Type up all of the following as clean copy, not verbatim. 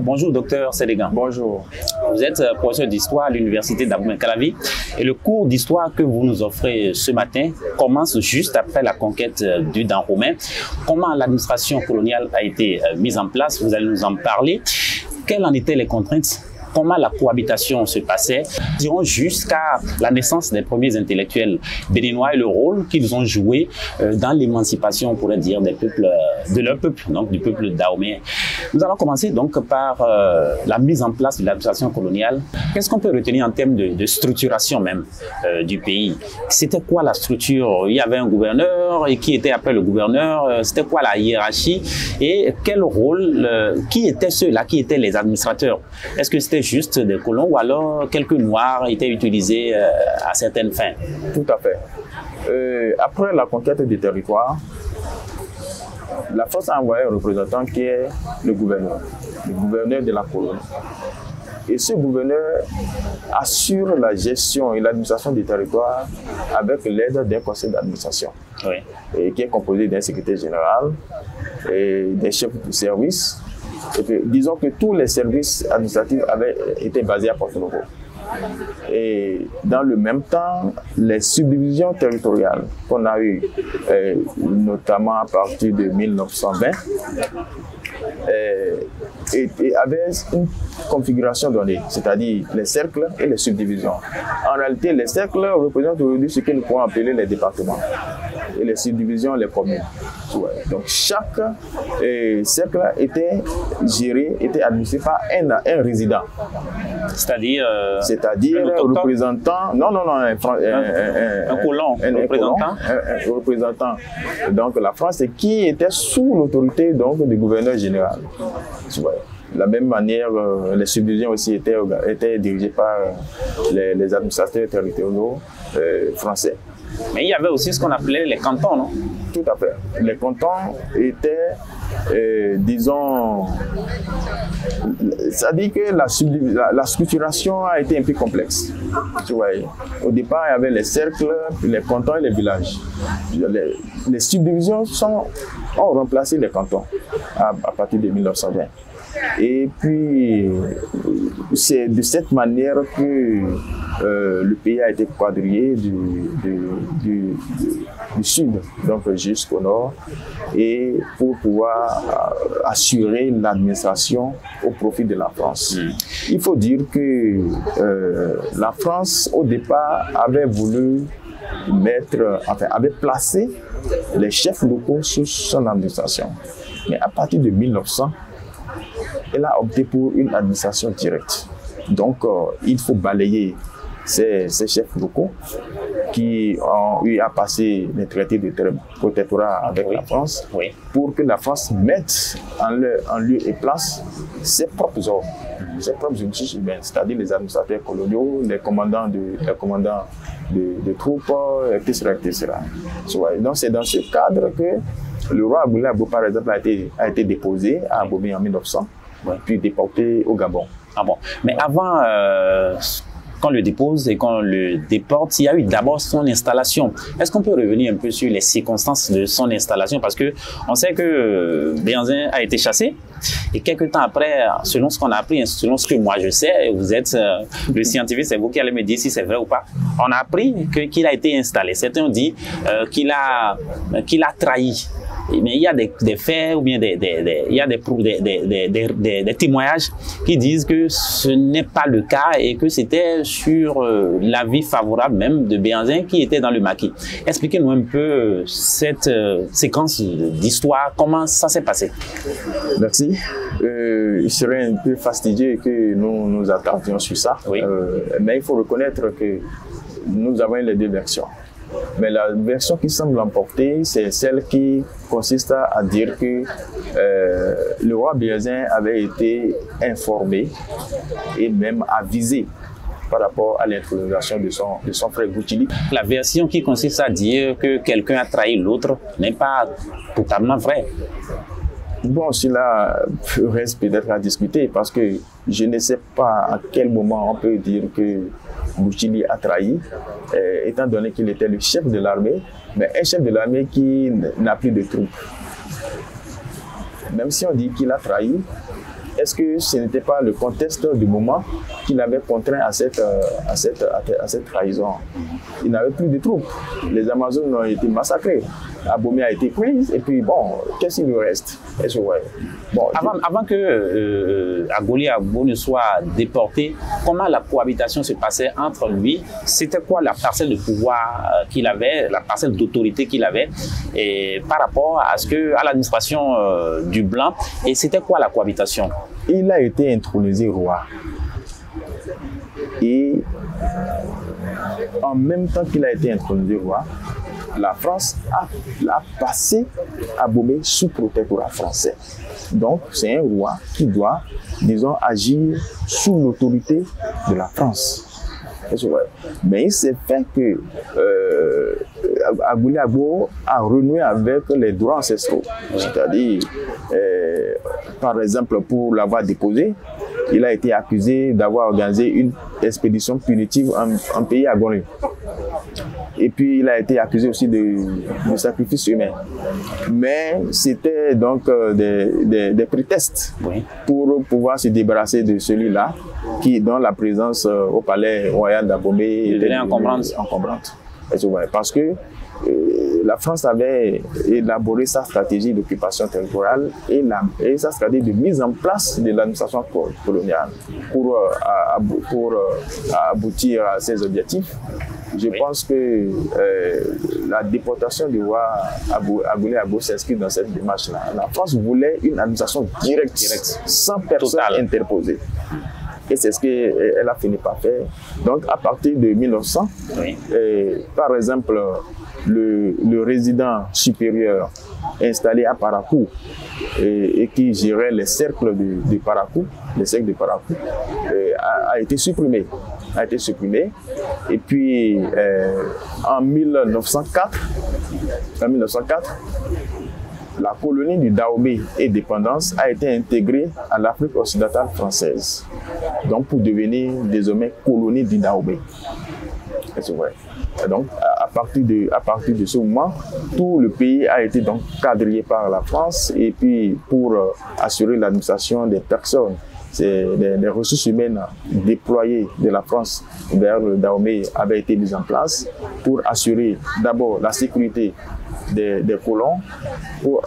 Bonjour, docteur Sénégan. Bonjour. Vous êtes professeur d'histoire à l'université d'Abomey-Calavi et le cours d'histoire que vous nous offrez ce matin commence juste après la conquête du Dahomey. Comment l'administration coloniale a été mise en place? Vous allez nous en parler. Quelles en étaient les contraintes? Comment la cohabitation se passait, disons jusqu'à la naissance des premiers intellectuels béninois et le rôle qu'ils ont joué dans l'émancipation, on pourrait dire, des peuples, de leur peuple, donc du peuple dahoméen. Nous allons commencer donc par la mise en place de l'administration coloniale. Qu'est-ce qu'on peut retenir en termes de structuration même du pays? C'était quoi la structure? Il y avait un gouverneur et qui était après le gouverneur? C'était quoi la hiérarchie? Et quel rôle, qui étaient ceux-là, qui étaient les administrateurs? Est-ce que c'était juste des colons ou alors quelques noirs étaient utilisés à certaines fins? Tout à fait. Après la conquête des territoires, la France a envoyé un représentant qui est le gouverneur de la colonie. Et ce gouverneur assure la gestion et l'administration des territoires avec l'aide d'un conseil d'administration, oui, qui est composé d'un secrétaire général et des chefs de service. Et puis, disons que tous les services administratifs avaient été basés à Porto-Novo. Et dans le même temps, les subdivisions territoriales qu'on a eues, notamment à partir de 1920, avaient une configuration donnée, c'est-à-dire les cercles et les subdivisions. En réalité, les cercles représentent aujourd'hui ce que nous pouvons appeler les départements et les subdivisions, les communes. Ouais. Donc chaque cercle était géré, était administré par un résident. C'est-à-dire représentant, un colon, un représentant donc la France et qui était sous l'autorité donc du gouverneur général. Ouais. De la même manière, les subdivisions aussi étaient dirigées par les administrateurs territoriaux français. Mais il y avait aussi ce qu'on appelait les cantons, non? Tout à fait. Les cantons étaient, disons, ça dit que la structuration a été un peu complexe. Tu vois, au départ, il y avait les cercles, les cantons et les villages. Les subdivisions ont remplacé les cantons à partir de 1920. Et puis, c'est de cette manière que le pays a été quadrillé du sud, donc jusqu'au nord, et pour pouvoir assurer l'administration au profit de la France. Il faut dire que la France, au départ, avait voulu avait placé les chefs locaux sous son administration. Mais à partir de 1900, elle a opté pour une administration directe. Donc, il faut balayer ces chefs locaux qui ont eu à passer les traités de protectorat avec la France pour que la France mette en lieu et place ses propres ordres, ses propres ressources humaines, c'est-à-dire les administrateurs coloniaux, les commandants de troupes, etc. Donc, c'est dans ce cadre que le roi Aboulay Abo, par exemple, a été déposé à Abomey en 1900, puis déporté au Gabon. Ah bon. Mais avant qu'on le dépose et qu'on le déporte, il y a eu d'abord son installation. Est-ce qu'on peut revenir un peu sur les circonstances de son installation? Parce qu'on sait que Béhanzin a été chassé et quelques temps après, selon ce qu'on a appris, selon ce que moi je sais, vous êtes le scientifique, c'est vous qui allez me dire si c'est vrai ou pas, on a appris qu'il a été installé. Certains ont dit qu'il a trahi. Mais il y a des faits ou bien des témoignages qui disent que ce n'est pas le cas et que c'était sur l'avis favorable même de Béhanzin qui était dans le maquis. Expliquez-nous un peu cette séquence d'histoire, comment ça s'est passé. Merci. Il serait un peu fastidieux que nous nous attardions sur ça, mais il faut reconnaître que nous avons les deux versions. Mais la version qui semble l'emporter, c'est celle qui consiste à dire que le roi Béhanzin avait été informé et même avisé par rapport à l'intronisation de son frère Boutili. La version qui consiste à dire que quelqu'un a trahi l'autre n'est pas totalement vraie. Bon, cela reste peut-être à discuter parce que je ne sais pas à quel moment on peut dire que Boutili a trahi, étant donné qu'il était le chef de l'armée, mais un chef de l'armée qui n'a plus de troupes. Même si on dit qu'il a trahi, est-ce que ce n'était pas le contexte du moment qui l'avait contraint à cette trahison? Il n'avait plus de troupes. Les Amazones ont été massacrés. Abomey a été prise. Et puis, bon, qu'est-ce qu'il nous reste? Bon, avant que Agolé Agbo ne soit déporté, comment la cohabitation se passait entre lui? C'était quoi la parcelle de pouvoir qu'il avait, la parcelle d'autorité qu'il avait et par rapport à l'administration du Blanc? Et c'était quoi la cohabitation? Il a été intronisé roi. Et en même temps qu'il a été intronisé roi, la France a passé Abomey sous protectorat français. Donc, c'est un roi qui doit, disons, agir sous l'autorité de la France. Mais il s'est fait que Agolé Agbo a renoué avec les droits ancestraux. C'est-à-dire, par exemple, pour l'avoir déposé, il a été accusé d'avoir organisé une expédition punitive en pays Agolé. Et puis, il a été accusé aussi de sacrifice humain. Mais c'était donc des prétextes pour pouvoir se débarrasser de celui-là, dont la présence au palais royal d'Abomey était encombrante. Parce que la France avait élaboré sa stratégie d'occupation territoriale et sa stratégie de mise en place de l'administration coloniale pour aboutir à ses objectifs. Je pense que la déportation du roi Agolé Agbo s'inscrit dans cette démarche-là. La France voulait une administration directe. Sans personne interposée. Et c'est ce qu'elle a fini par faire. Donc, à partir de 1900, par exemple, le résident supérieur installé à Parakou et qui gérait les cercles de Parakou, a été supprimé. Et puis, en 1904, la colonie du Dahomey et Dépendance a été intégrée à l'Afrique occidentale française, donc pour devenir désormais colonie du Dahomey. C'est vrai. Et donc, à partir de ce moment, tout le pays a été donc quadrillé par la France et puis pour assurer l'administration des personnes, les ressources humaines déployées de la France vers le Dahomey avaient été mises en place pour assurer d'abord la sécurité des colons, pour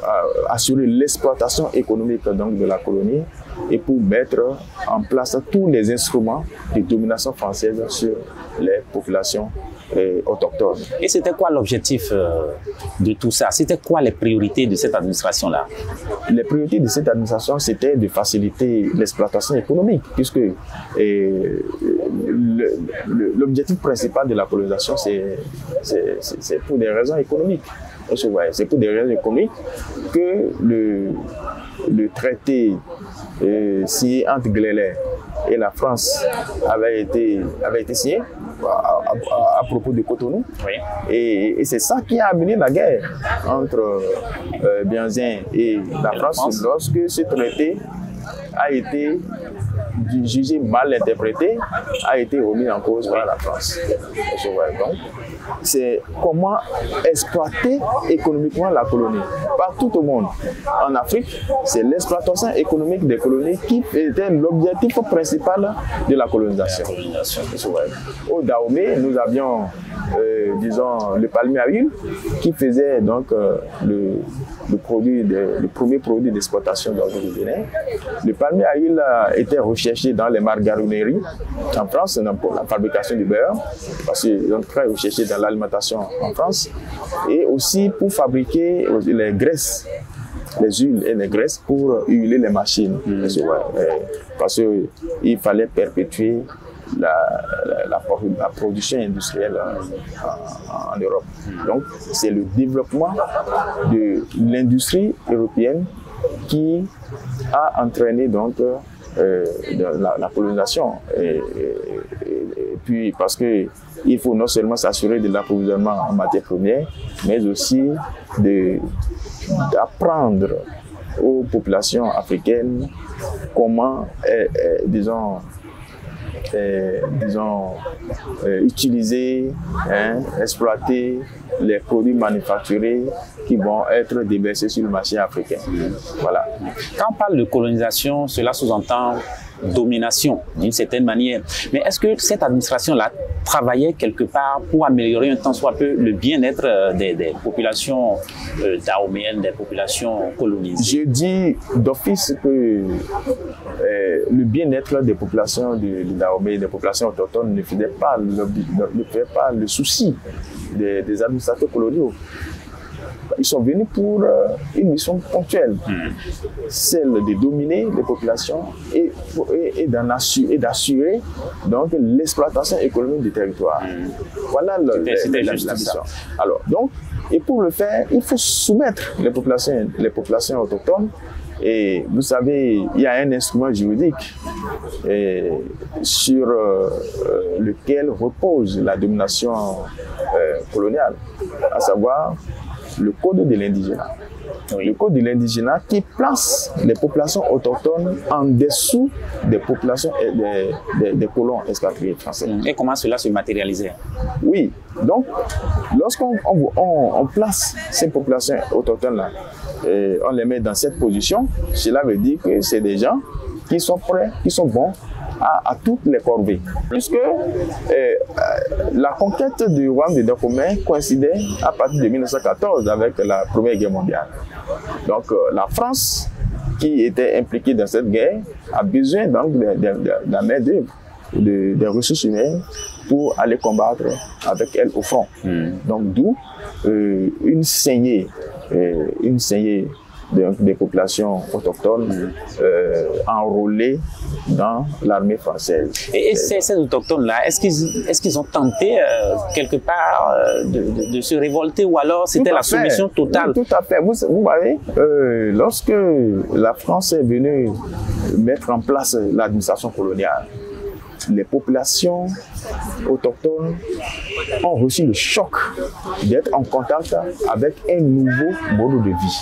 assurer l'exploitation économique donc, de la colonie et pour mettre en place tous les instruments de domination française sur les populations autochtones. Et c'était quoi l'objectif de tout ça? C'était quoi les priorités de cette administration-là? Les priorités de cette administration, c'était de faciliter l'exploitation économique, puisque l'objectif principal de la colonisation, c'est pour des raisons économiques. C'est pour des raisons économiques que le traité signé entre Gleyler et la France avait été signé à propos de Cotonou. Et c'est ça qui a amené la guerre entre Bienzin et la France lorsque ce traité a été jugé mal interprété, a été remis en cause par la France. Donc, c'est comment exploiter économiquement la colonie. Partout au monde. En Afrique, c'est l'exploitation économique des colonies qui était l'objectif principal de la colonisation. Au Dahomey, nous avions, disons, le palmier à huile qui faisait donc le premier produit d'exploitation du Bénin. Le palmier à huile était recherché dans les margarineries en France pour la fabrication du beurre, parce qu'ils sont très recherchés dans l'alimentation en France, et aussi pour fabriquer les graisses, les huiles et les graisses pour huiler les machines. Parce qu'il fallait perpétuer la production industrielle en Europe. Donc, c'est le développement de l'industrie européenne qui a entraîné donc la colonisation. Et puis, parce qu'il faut non seulement s'assurer de l'approvisionnement en matières premières, mais aussi d'apprendre aux populations africaines comment, utiliser, exploiter les produits manufacturés qui vont être déversés sur le marché africain. Voilà. Quand on parle de colonisation, cela sous-entend domination d'une certaine manière. Mais est-ce que cette administration-là travaillait quelque part pour améliorer un tant soit peu le bien-être des populations dahoméennes, des populations colonisées? Je dis d'office que le bien-être des populations de Dahomey, des populations autochtones ne faisait pas le souci des administrateurs coloniaux. Ils sont venus pour une mission ponctuelle, celle de dominer les populations et d'assurer donc l'exploitation économique du territoire. Voilà la mission. Alors, donc, et pour le faire, il faut soumettre les populations autochtones. Et vous savez, il y a un instrument juridique sur lequel repose la domination coloniale, à savoir le code de l'indigénat. Oui. Le code de l'indigénat qui place les populations autochtones en dessous des populations des colons expatriés français. Et comment cela se matérialisait? Oui, donc lorsqu'on place ces populations autochtones-là, on les met dans cette position, cela veut dire que c'est des gens qui sont prêts, qui sont bons à toutes les corvées. Puisque la conquête du royaume de Dahomey coïncidait à partir de 1914 avec la Première Guerre mondiale. Donc la France, qui était impliquée dans cette guerre, a besoin donc de la main-d'œuvre, des ressources humaines pour aller combattre avec elle au front. Donc d'où une saignée des populations autochtones enrôlées dans l'armée française. Et ces autochtones-là, est-ce qu'ils ont tenté quelque part de se révolter, ou alors c'était la soumission totale? Oui, tout à fait. Vous voyez, lorsque la France est venue mettre en place l'administration coloniale, les populations autochtones ont reçu le choc d'être en contact avec un nouveau mode de vie.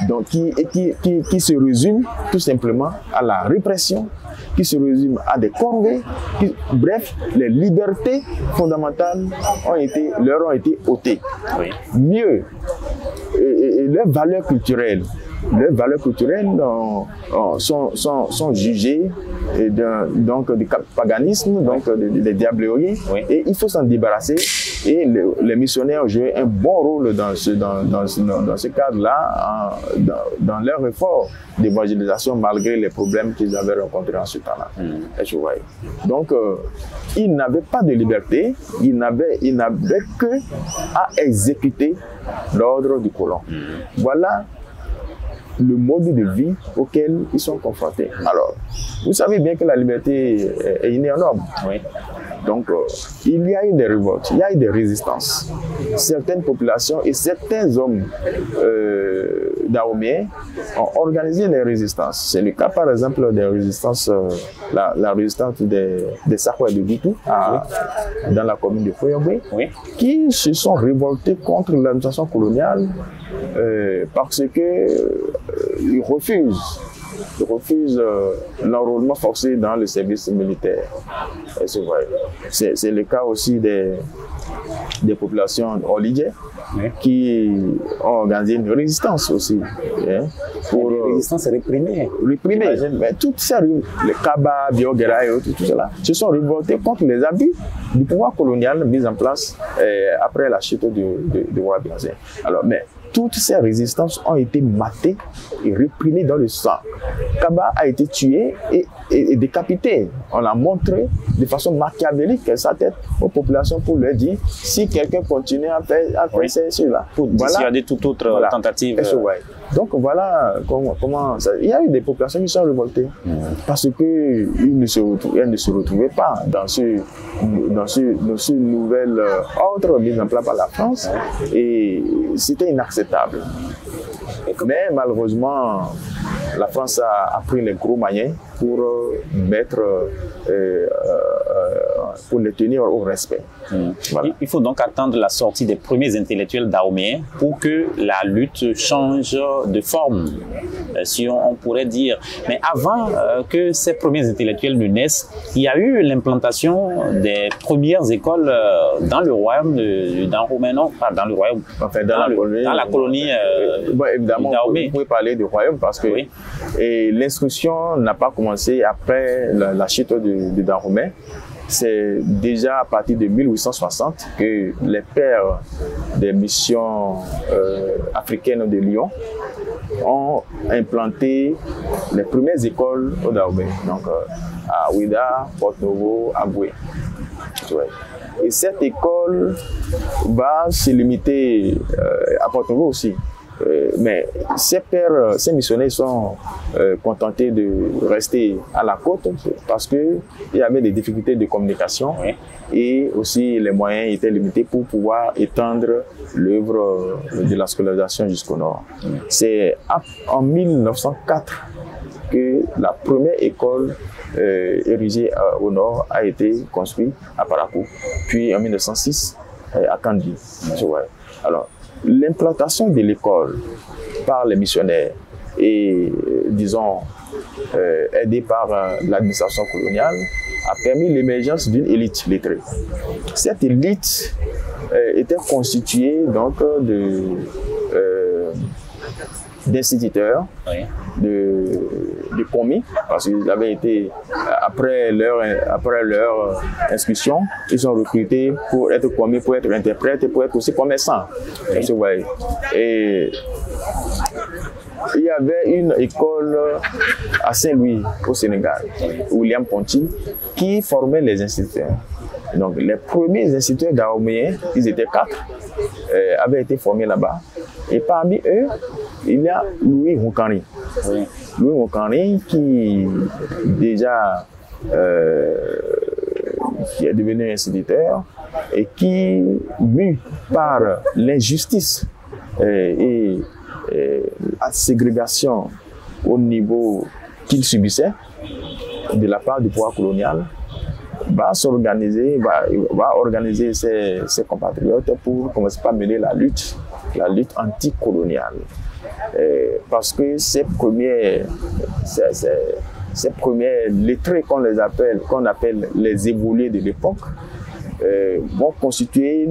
Donc, qui se résume tout simplement à la répression, qui se résume à des corvées, bref, les libertés fondamentales leur ont été ôtées. Oui. Mieux, et leurs valeurs culturelles sont jugées donc du paganisme, donc des diableries, oui. Et il faut s'en débarrasser. Et les missionnaires ont joué un bon rôle dans ce cadre-là, dans leur effort d'évangélisation, malgré les problèmes qu'ils avaient rencontrés en ce temps-là. Donc, ils n'avaient pas de liberté, ils n'avaient que à exécuter l'ordre du colon. Voilà le mode de vie auquel ils sont confrontés. Alors, vous savez bien que la liberté est innée en homme. Oui. Donc, il y a eu des révoltes, il y a eu des résistances. Certaines populations et certains hommes dahoméens ont organisé les résistances. C'est le cas, par exemple, des résistances, la résistance des Sakwa de Guitou, dans la commune de Foyobé, oui. Qui se sont révoltés contre l'administration coloniale parce qu'ils refusent l'enrôlement forcé dans le service militaire. C'est le cas aussi des populations oligères, oui. Qui ont organisé une résistance aussi. Une résistance réprimée. Mais toutes ces, les Kaba, Biogera et autres, tout cela, se sont révoltés contre les abus du pouvoir colonial mis en place après la chute du roi Biazin. Alors, mais toutes ces résistances ont été matées et réprimées dans le sang. Kaba a été tué et décapité. On l'a montré de façon machiavélique sa tête aux populations pour leur dire si quelqu'un continue à faire oui. Cela. Pour dissuader toute autre tentative. Donc voilà comment ça. Il y a eu des populations qui sont révoltées parce qu'elles ne se retrouvaient pas dans ce nouvel ordre mis en place par la France et c'était inacceptable. Mais malheureusement, la France a pris les gros moyens pour pour les tenir au respect. Voilà. Il faut donc attendre la sortie des premiers intellectuels dahoméens pour que la lutte change de forme, si on pourrait dire. Mais avant que ces premiers intellectuels ne naissent, il y a eu l'implantation des premières écoles dans le royaume de Dahomey, non pas dans le royaume, enfin dans la colonie bon, évidemment, vous pouvez parler du royaume parce que oui. L'instruction n'a pas commencé après la chute de Dahomey. C'est déjà à partir de 1860 que les pères des missions africaines de Lyon ont implanté les premières écoles au Dahomey, donc à Ouida, Porto-Novo, à Boué. Ouais. Et cette école va se limiter à Porto-Novo aussi. Mais ces pères, ces missionnaires sont contentés de rester à la côte parce qu'il y avait des difficultés de communication et aussi les moyens étaient limités pour pouvoir étendre l'œuvre de la scolarisation jusqu'au nord. C'est en 1904 que la première école érigée au nord a été construite à Parakou, puis en 1906 à Kandi. Alors, l'implantation de l'école par les missionnaires et, disons, aidée par l'administration coloniale, a permis l'émergence d'une élite lettrée. Cette élite était constituée donc d'instituteurs, de commis, parce qu'ils avaient été, après leur inscription, ils sont recrutés pour être commis, pour être interprètes et pour être aussi commerçants. Et il y avait une école à Saint-Louis, au Sénégal, William Ponty, qui formait les instituteurs. Donc, les premiers instituteurs dahoméens, ils étaient 4, avaient été formés là-bas. Et parmi eux, il y a Louis Moukanri. Louis Moukanri qui déjà qui est devenu instituteur et qui, mu par l'injustice et la ségrégation au niveau qu'il subissait de la part du pouvoir colonial, va organiser ses compatriotes pour commencer par mener la lutte anticoloniale. Parce que ces premiers lettrés qu'on appelle les évolués de l'époque, vont constituer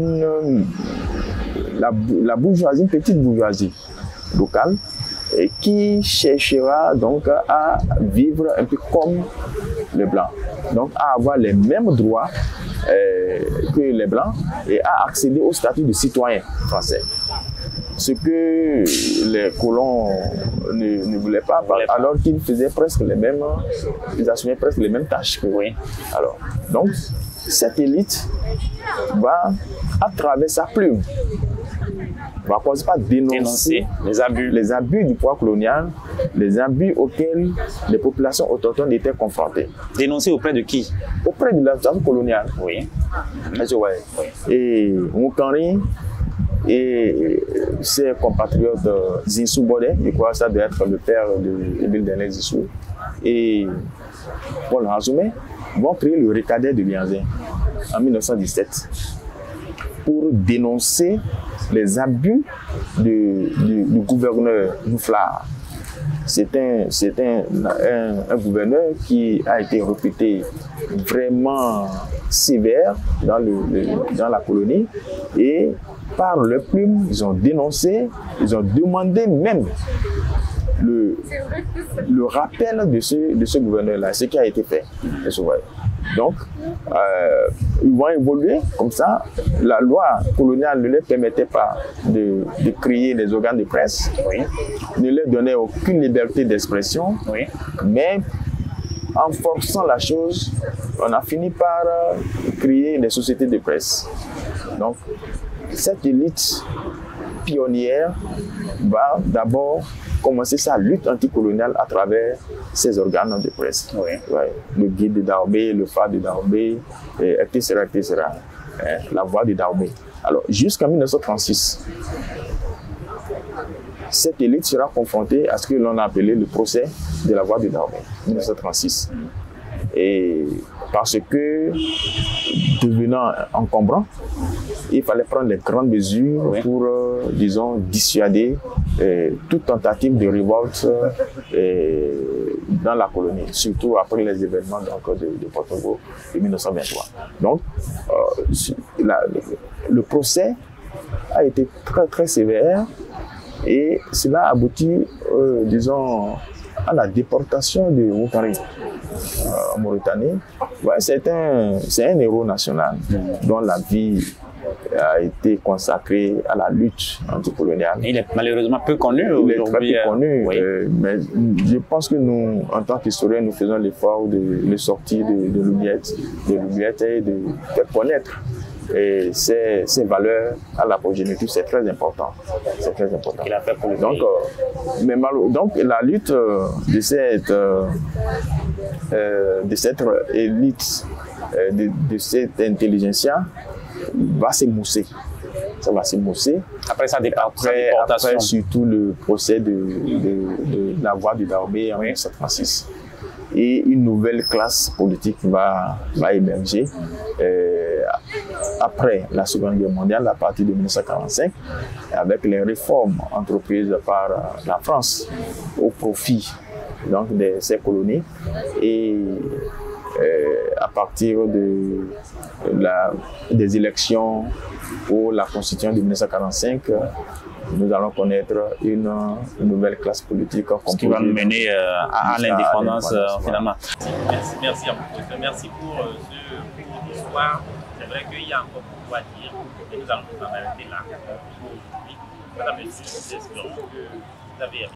la bourgeoisie, une petite bourgeoisie locale, et qui cherchera donc à vivre un peu comme les Blancs, donc à avoir les mêmes droits que les Blancs et à accéder au statut de citoyen français. Ce que les colons ne voulaient pas, alors qu'ils faisaient presque les mêmes, ils assumaient presque les mêmes tâches que oui. Alors, donc, cette élite va, à travers sa plume, va commencer par dénoncer les abus du pouvoir colonial, les abus auxquels les populations autochtones étaient confrontées. Dénoncer auprès de qui? Auprès de l'administration coloniale. Oui. Et Moukanri et ses compatriotes Zinsou Bodé, je crois que ça doit être le père de Émile Denis Zinsou, et Paul Hazoumé, vont créer le Recadet de Lianzin en 1917 pour dénoncer les abus du gouverneur Nouflar. C'est un gouverneur qui a été réputé vraiment sévère dans la colonie, et par leur plume, ils ont dénoncé, ils ont demandé même le rappel de ce gouverneur-là, ce qui a été fait. Donc, ils vont évoluer comme ça. La loi coloniale ne leur permettait pas de créer des organes de presse, ne leur donnait aucune liberté d'expression, mais en forçant la chose, on a fini par créer des sociétés de presse. Donc, cette élite pionnière va d'abord commencer sa lutte anticoloniale à travers ces organes de presse. Le guide de Dahomey, le phare de Dahomey, etc., etc. La voix de Dahomey. Alors, jusqu'en 1936, cette élite sera confrontée à ce que l'on a appelé le procès de la voie de Dahomey, 1936. Et parce que, devenant encombrant, il fallait prendre les grandes mesures pour, disons, dissuader toute tentative de révolte dans la colonie, surtout après les événements de Porto-Novo de 1923. Donc, le procès a été très très sévère et cela aboutit, disons, à la déportation de Woukari en Mauritanie. Ouais, c'est un héros national dont la vie a été consacrée à la lutte anticoloniale. Il est malheureusement peu connu aujourd'hui. Il est très peu connu, oui. Mais je pense que nous, en tant qu'historiens, nous faisons l'effort de le sortir de l'oubliette et de connaître. Et ces valeurs à la progéniture, c'est très important. C'est très important. Il a fait pour le donc la lutte de cette élite, de cette intelligentsia, va s'émousser. Ça va s'émousser. Après sa déportation. Après surtout le procès de la voie de Dahomey en 1936. Et une nouvelle classe politique va émerger après la Seconde Guerre mondiale, à partir de 1945, avec les réformes entreprises par la France au profit donc, de ces colonies. Et à partir des élections pour la Constitution de 1945, nous allons connaître une nouvelle classe politique ce qui va nous mener à l'indépendance finalement. Merci pour ce cours d'histoire. C'est vrai qu'il y a encore beaucoup à dire et nous allons nous en arrêter là. Pour aujourd'hui, madame et messieurs, nous espérons que vous avez